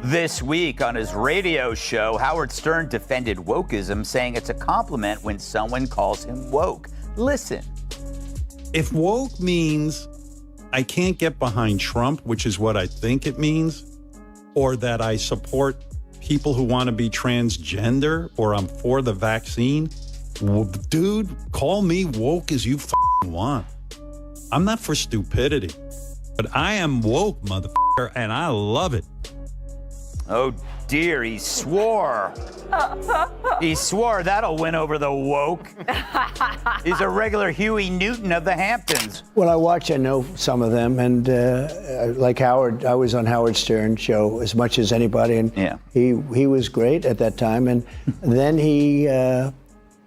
This week on his radio show, Howard Stern defended wokeism, saying it's a compliment when someone calls him woke. Listen. If woke means I can't get behind Trump, which is what I think it means, or that I support people who want to be transgender, or I'm for the vaccine, well, dude, call me woke as you want. I'm not for stupidity, but I am woke, motherfucker, and I love it. Oh dear, he swore. He swore that'll win over the woke. He's a regular Huey Newton of the Hamptons. Well, I know some of them, and like Howard, I was on Howard Stern's show as much as anybody, and yeah. he was great at that time, and then he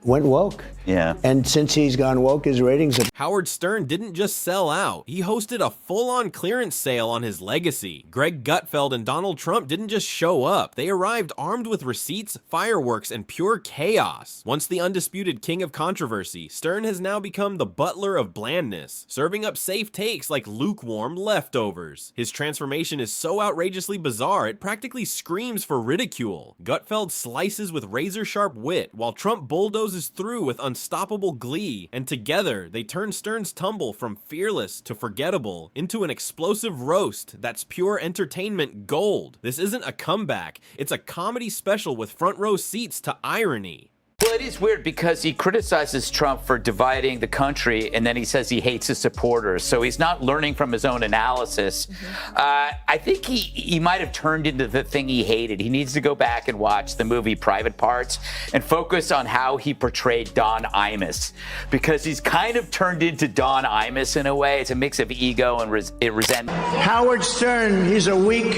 went woke. Yeah. And since he's gone woke, his ratings have... Howard Stern didn't just sell out. He hosted a full-on clearance sale on his legacy. Greg Gutfeld and Donald Trump didn't just show up. They arrived armed with receipts, fireworks, and pure chaos. Once the undisputed king of controversy, Stern has now become the butler of blandness, serving up safe takes like lukewarm leftovers. His transformation is so outrageously bizarre, it practically screams for ridicule. Gutfeld slices with razor-sharp wit, while Trump bulldozes through with unstoppable glee, and together they turn Stern's tumble from fearless to forgettable into an explosive roast that's pure entertainment gold. This isn't a comeback, it's a comedy special with front row seats to irony. Well, it is weird because he criticizes Trump for dividing the country, and then he says he hates his supporters. So he's not learning from his own analysis. I think he might have turned into the thing he hated. He needs to go back and watch the movie Private Parts and focus on how he portrayed Don Imus, because he's kind of turned into Don Imus in a way. It's a mix of ego and resentment. Howard Stern, he's a weak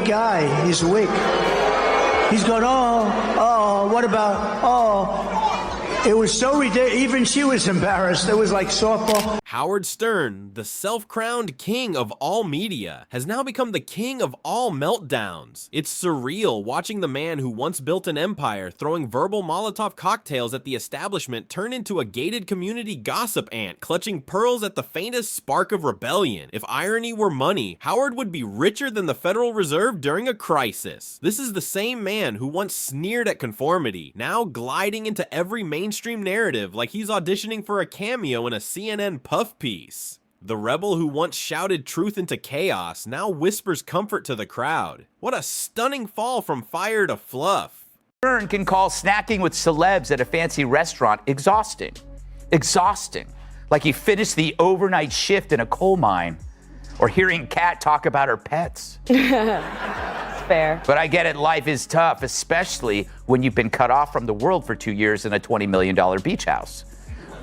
guy. He's weak. He's going, what about, it was so ridiculous. Even she was embarrassed. It was like softball. Howard Stern, the self-crowned king of all media, has now become the king of all meltdowns. It's surreal watching the man who once built an empire throwing verbal Molotov cocktails at the establishment turn into a gated community gossip ant clutching pearls at the faintest spark of rebellion. If irony were money, Howard would be richer than the Federal Reserve during a crisis. This is the same man who once sneered at conformity, now gliding into every mainstream narrative like he's auditioning for a cameo in a CNN puff piece. The rebel who once shouted truth into chaos now whispers comfort to the crowd. What a stunning fall from fire to fluff. Stern can call snacking with celebs at a fancy restaurant exhausting. Exhausting. Like he finished the overnight shift in a coal mine, or hearing Kat talk about her pets. Fair. But I get it, life is tough, especially when you've been cut off from the world for 2 years in a $20 million beach house.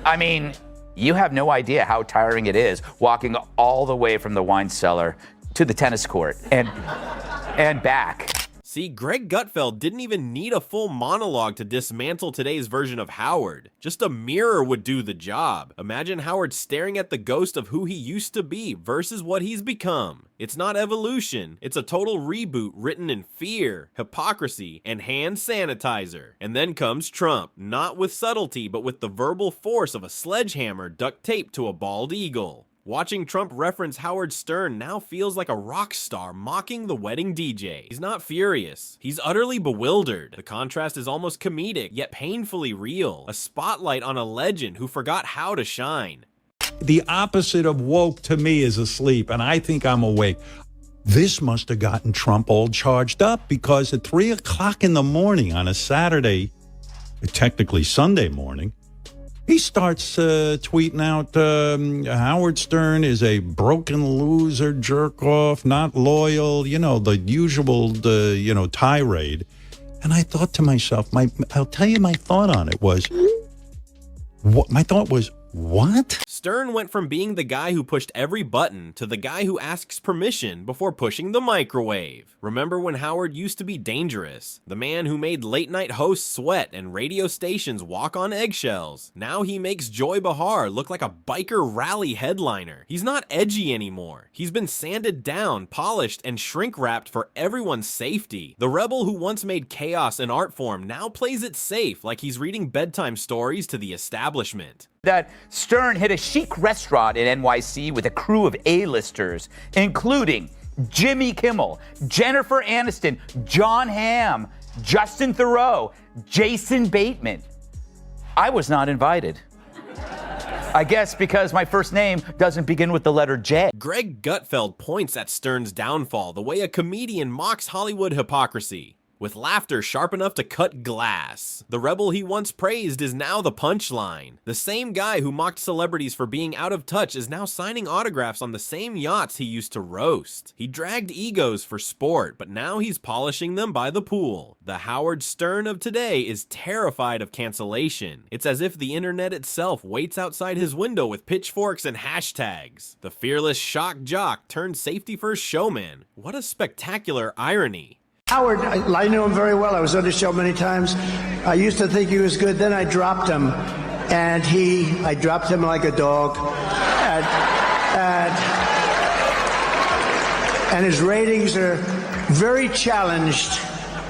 I mean, you have no idea how tiring it is walking all the way from the wine cellar to the tennis court and back. See, Greg Gutfeld didn't even need a full monologue to dismantle today's version of Howard. Just a mirror would do the job. Imagine Howard staring at the ghost of who he used to be versus what he's become. It's not evolution, it's a total reboot written in fear, hypocrisy, and hand sanitizer. And then comes Trump, not with subtlety, but with the verbal force of a sledgehammer duct taped to a bald eagle. Watching Trump reference Howard Stern now feels like a rock star mocking the wedding DJ. He's not furious. He's utterly bewildered. The contrast is almost comedic, yet painfully real. A spotlight on a legend who forgot how to shine. The opposite of woke to me is asleep, and I think I'm awake. This must have gotten Trump all charged up, because at 3 o'clock in the morning on a Saturday, technically Sunday morning, he starts tweeting out, Howard Stern is a broken loser, jerk off, not loyal, the usual, tirade. And I thought to myself, I'll tell you my thought on it was, what? Stern went from being the guy who pushed every button to the guy who asks permission before pushing the microwave. Remember when Howard used to be dangerous? The man who made late-night hosts sweat and radio stations walk on eggshells. Now he makes Joy Behar look like a biker rally headliner. He's not edgy anymore. He's been sanded down, polished, and shrink-wrapped for everyone's safety. The rebel who once made chaos an art form now plays it safe, like he's reading bedtime stories to the establishment. That Stern hit a chic restaurant in NYC with a crew of A-listers, including Jimmy Kimmel, Jennifer Aniston, John Hamm, Justin Theroux, Jason Bateman. I was not invited. I guess because my first name doesn't begin with the letter J. Greg Gutfeld points at Stern's downfall the way a comedian mocks Hollywood hypocrisy. With laughter sharp enough to cut glass. The rebel he once praised is now the punchline. The same guy who mocked celebrities for being out of touch is now signing autographs on the same yachts he used to roast. He dragged egos for sport, but now he's polishing them by the pool. The Howard Stern of today is terrified of cancellation. It's as if the internet itself waits outside his window with pitchforks and hashtags. The fearless shock jock turned safety first showman. What a spectacular irony. Howard, I knew him very well. I was on his show many times. I used to think he was good. Then I dropped him, and I dropped him like a dog. And his ratings are very challenged.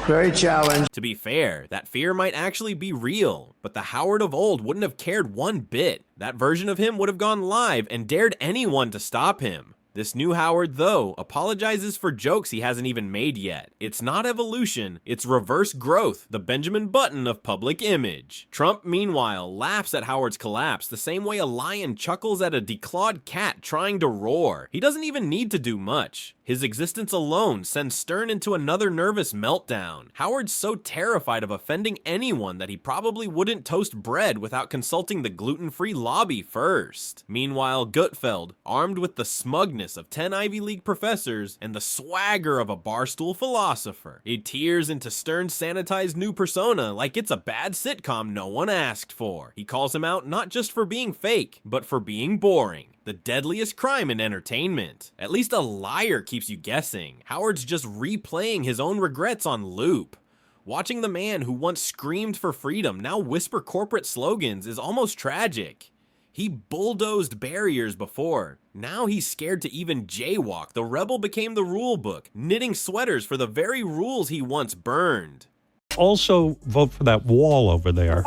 Very challenged. To be fair, that fear might actually be real, but the Howard of old wouldn't have cared one bit. That version of him would have gone live and dared anyone to stop him. This new Howard, though, apologizes for jokes he hasn't even made yet. It's not evolution, it's reverse growth, the Benjamin Button of public image. Trump, meanwhile, laughs at Howard's collapse the same way a lion chuckles at a declawed cat trying to roar. He doesn't even need to do much. His existence alone sends Stern into another nervous meltdown. Howard's so terrified of offending anyone that he probably wouldn't toast bread without consulting the gluten-free lobby first. Meanwhile, Gutfeld, armed with the smugness of 10 Ivy League professors and the swagger of a barstool philosopher, he tears into Stern's sanitized new persona like it's a bad sitcom no one asked for. He calls him out not just for being fake, but for being boring. The deadliest crime in entertainment. At least a liar keeps you guessing. Howard's just replaying his own regrets on loop. Watching the man who once screamed for freedom now whisper corporate slogans is almost tragic. He bulldozed barriers before. Now he's scared to even jaywalk. The rebel became the rule book, knitting sweaters for the very rules he once burned. Also, vote for that wall over there.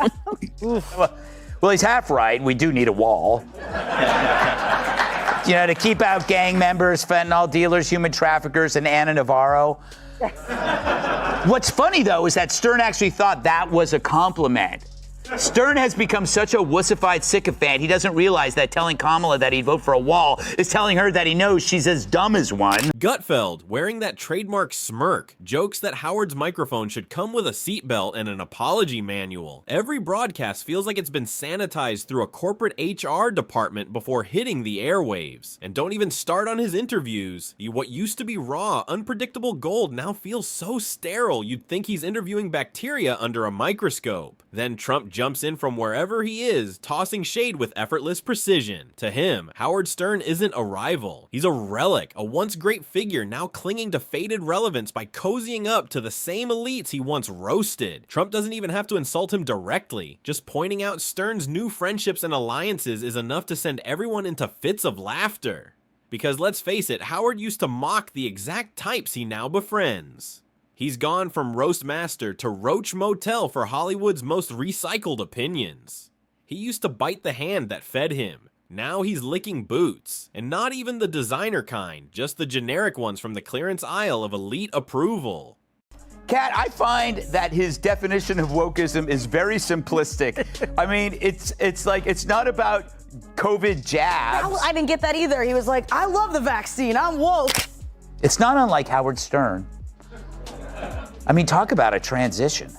Well, he's half right. We do need a wall. You know, to keep out gang members, fentanyl dealers, human traffickers, and Anna Navarro. What's funny, though, is that Stern actually thought that was a compliment. Stern has become such a wussified sycophant, he doesn't realize that telling Kamala that he'd vote for a wall is telling her that he knows she's as dumb as one. Gutfeld, wearing that trademark smirk, jokes that Howard's microphone should come with a seatbelt and an apology manual. Every broadcast feels like it's been sanitized through a corporate HR department before hitting the airwaves. And don't even start on his interviews. What used to be raw, unpredictable gold now feels so sterile you'd think he's interviewing bacteria under a microscope. Then Trump jumps in from wherever he is, tossing shade with effortless precision. To him, Howard Stern isn't a rival. He's a relic, a once great figure now clinging to faded relevance by cozying up to the same elites he once roasted. Trump doesn't even have to insult him directly. Just pointing out Stern's new friendships and alliances is enough to send everyone into fits of laughter. Because let's face it, Howard used to mock the exact types he now befriends. He's gone from roast master to Roach Motel for Hollywood's most recycled opinions. He used to bite the hand that fed him. Now he's licking boots. And not even the designer kind, just the generic ones from the clearance aisle of elite approval. Kat, I find that his definition of wokeism is very simplistic. I mean, it's like, it's not about COVID jabs. I didn't get that either. He was like, I love the vaccine, I'm woke. It's not unlike Howard Stern. I mean, talk about a transition.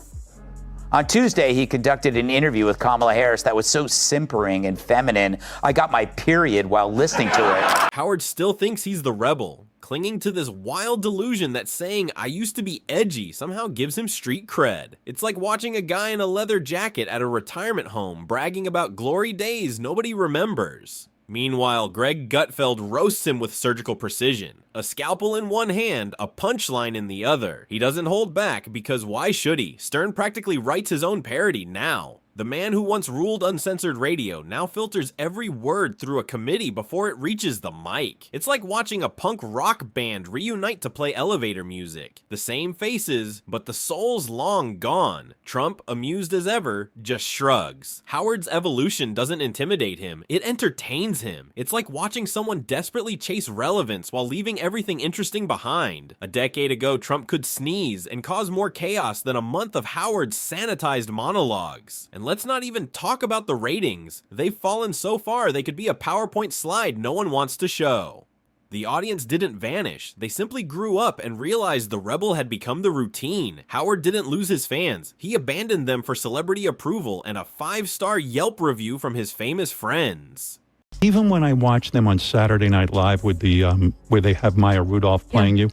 On Tuesday, he conducted an interview with Kamala Harris that was so simpering and feminine, I got my period while listening to it. Howard still thinks he's the rebel, clinging to this wild delusion that saying, I used to be edgy, somehow gives him street cred. It's like watching a guy in a leather jacket at a retirement home bragging about glory days nobody remembers. Meanwhile, Greg Gutfeld roasts him with surgical precision. A scalpel in one hand, a punchline in the other. He doesn't hold back because why should he? Stern practically writes his own parody now. The man who once ruled uncensored radio now filters every word through a committee before it reaches the mic. It's like watching a punk rock band reunite to play elevator music. The same faces, but the soul's long gone. Trump, amused as ever, just shrugs. Howard's evolution doesn't intimidate him, it entertains him. It's like watching someone desperately chase relevance while leaving everything interesting behind. A decade ago, Trump could sneeze and cause more chaos than a month of Howard's sanitized monologues. And let's not even talk about the ratings. They've fallen so far they could be a PowerPoint slide no one wants to show. The audience didn't vanish, they simply grew up and realized the rebel had become the routine. Howard didn't lose his fans, he abandoned them for celebrity approval and a 5-star Yelp review from his famous friends. Even when I watch them on Saturday Night Live with the where they have Maya Rudolph playing you,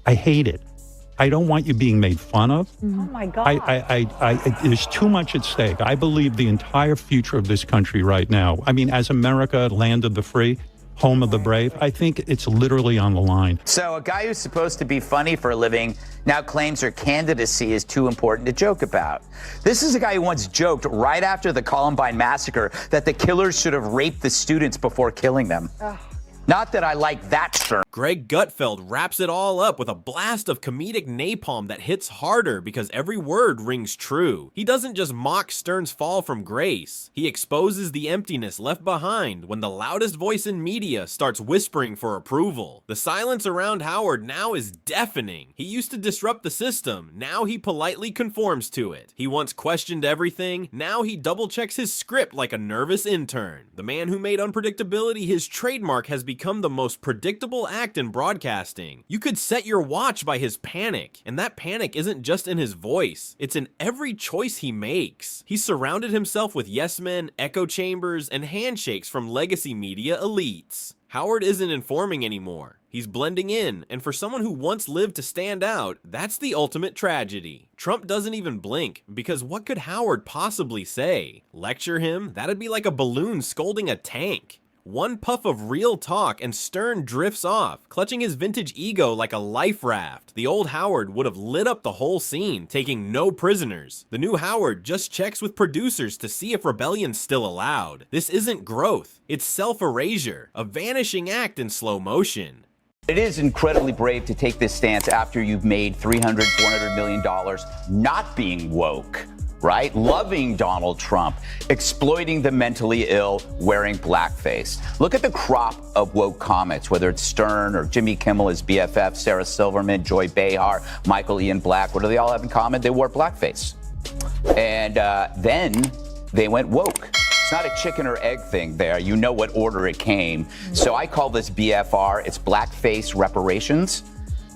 I hate it. I don't want you being made fun of. Oh my God. There's too much at stake. I believe the entire future of this country right now, I mean, as America, land of the free, home of the brave, I think it's literally on the line. So a guy who's supposed to be funny for a living now claims her candidacy is too important to joke about. This is a guy who once joked right after the Columbine massacre that the killers should have raped the students before killing them. Not that I like that Stern. Greg Gutfeld wraps it all up with a blast of comedic napalm that hits harder because every word rings true. He doesn't just mock Stern's fall from grace. He exposes the emptiness left behind when the loudest voice in media starts whispering for approval. The silence around Howard now is deafening. He used to disrupt the system. Now he politely conforms to it. He once questioned everything. Now he double-checks his script like a nervous intern. The man who made unpredictability his trademark has become the most predictable act in broadcasting. You could set your watch by his panic, and that panic isn't just in his voice, it's in every choice he makes. He's surrounded himself with yes men, echo chambers, and handshakes from legacy media elites. Howard isn't informing anymore. He's blending in, and for someone who once lived to stand out, that's the ultimate tragedy. Trump doesn't even blink, because what could Howard possibly say? Lecture him? That'd be like a balloon scolding a tank. One puff of real talk and Stern drifts off, clutching his vintage ego like a life raft. The old Howard would have lit up the whole scene, taking no prisoners. The new Howard just checks with producers to see if rebellion's still allowed. This isn't growth, it's self-erasure, a vanishing act in slow motion. It is incredibly brave to take this stance after you've made $300, $400 million not being woke. Right? Loving Donald Trump, exploiting the mentally ill, wearing blackface. Look at the crop of woke comics, whether it's Stern or Jimmy Kimmel, his BFF, Sarah Silverman, Joy Behar, Michael Ian Black. What do they all have in common? They wore blackface. And then they went woke. It's not a chicken or egg thing there. You know what order it came. So I call this BFR. It's blackface reparations.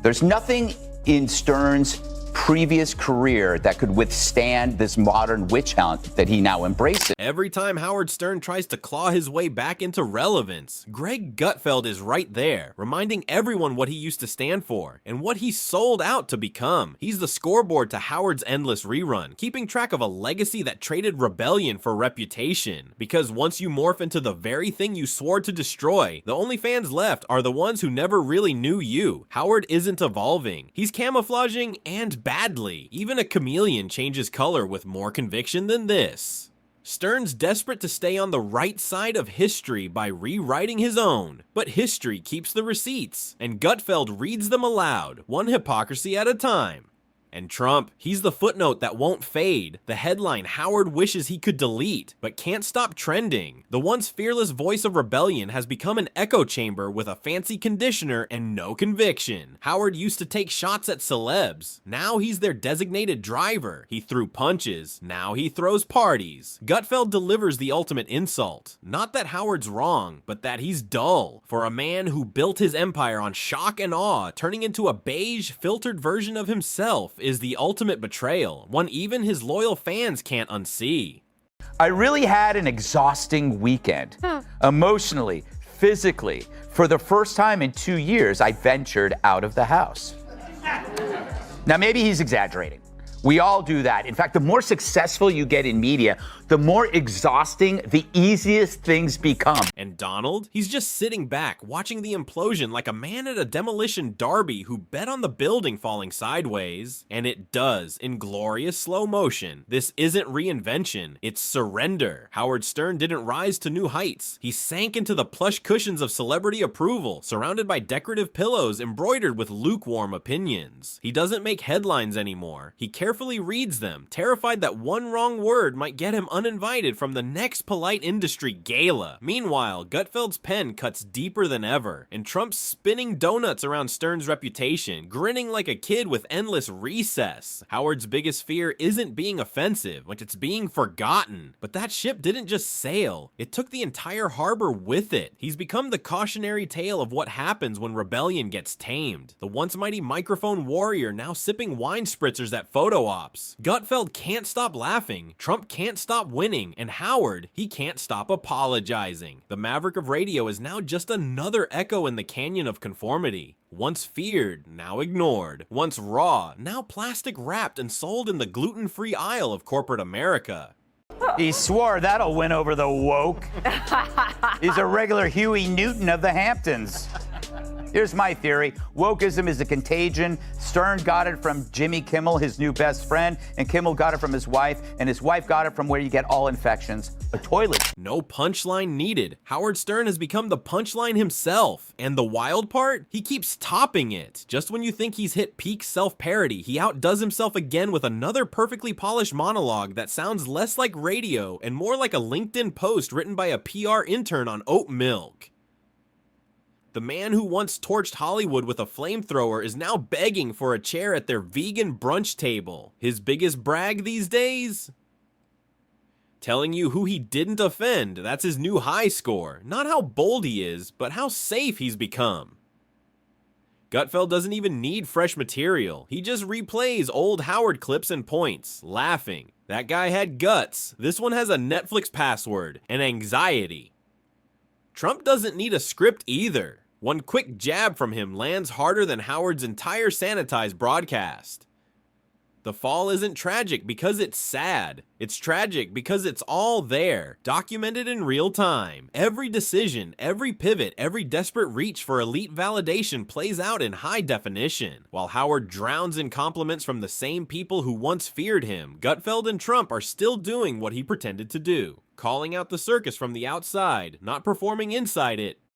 There's nothing in Stern's previous career that could withstand this modern witch hunt that he now embraces. Every time Howard Stern tries to claw his way back into relevance, Greg Gutfeld is right there, reminding everyone what he used to stand for and what he sold out to become. He's the scoreboard to Howard's endless rerun, keeping track of a legacy that traded rebellion for reputation. Because once you morph into the very thing you swore to destroy, the only fans left are the ones who never really knew you. Howard isn't evolving. He's camouflaging and badly. Even a chameleon changes color with more conviction than this. Stern's desperate to stay on the right side of history by rewriting his own, but history keeps the receipts, and Gutfeld reads them aloud, one hypocrisy at a time. And Trump, he's the footnote that won't fade, the headline Howard wishes he could delete, but can't stop trending. The once fearless voice of rebellion has become an echo chamber with a fancy conditioner and no conviction. Howard used to take shots at celebs. Now he's their designated driver. He threw punches. Now he throws parties. Gutfeld delivers the ultimate insult. Not that Howard's wrong, but that he's dull. For a man who built his empire on shock and awe, turning into a beige, filtered version of himself is the ultimate betrayal, one even his loyal fans can't unsee. I really had an exhausting weekend. Emotionally, physically. For the first time in 2 years, I ventured out of the house. Now, maybe he's exaggerating. We all do that. In fact, the more successful you get in media, the more exhausting the easiest things become. And Donald? He's just sitting back, watching the implosion like a man at a demolition derby who bet on the building falling sideways. And it does, in glorious slow motion. This isn't reinvention, it's surrender. Howard Stern didn't rise to new heights. He sank into the plush cushions of celebrity approval, surrounded by decorative pillows embroidered with lukewarm opinions. He doesn't make headlines anymore. He carefully reads them, terrified that one wrong word might get him uninvited from the next polite industry gala. Meanwhile, Gutfeld's pen cuts deeper than ever, and Trump's spinning donuts around Stern's reputation, grinning like a kid with endless recess. Howard's biggest fear isn't being offensive, which it's being forgotten. But that ship didn't just sail, it took the entire harbor with it. He's become the cautionary tale of what happens when rebellion gets tamed. The once mighty microphone warrior now sipping wine spritzers at photo ops. Gutfeld can't stop laughing, Trump can't stop winning, and Howard, he can't stop apologizing. The maverick of radio is now just another echo in the canyon of conformity. Once feared, now ignored. Once raw, now plastic wrapped and sold in the gluten-free aisle of corporate America. He swore that'll win over the woke. He's a regular Huey Newton of the Hamptons. Here's my theory. Wokeism is a contagion. Stern got it from Jimmy Kimmel, his new best friend, and Kimmel got it from his wife, and his wife got it from where you get all infections, a toilet. No punchline needed. Howard Stern has become the punchline himself. And the wild part? He keeps topping it. Just when you think he's hit peak self-parody, he outdoes himself again with another perfectly polished monologue that sounds less like radio and more like a LinkedIn post written by a PR intern on oat milk. The man who once torched Hollywood with a flamethrower is now begging for a chair at their vegan brunch table. His biggest brag these days? Telling you who he didn't offend, that's his new high score. Not how bold he is, but how safe he's become. Gutfeld doesn't even need fresh material. He just replays old Howard clips and points, laughing. That guy had guts. This one has a Netflix password and anxiety. Trump doesn't need a script either. One quick jab from him lands harder than Howard's entire sanitized broadcast. The fall isn't tragic because it's sad. It's tragic because it's all there, documented in real time. Every decision, every pivot, every desperate reach for elite validation plays out in high definition. While Howard drowns in compliments from the same people who once feared him, Gutfeld and Trump are still doing what he pretended to do. Calling out the circus from the outside, not performing inside it,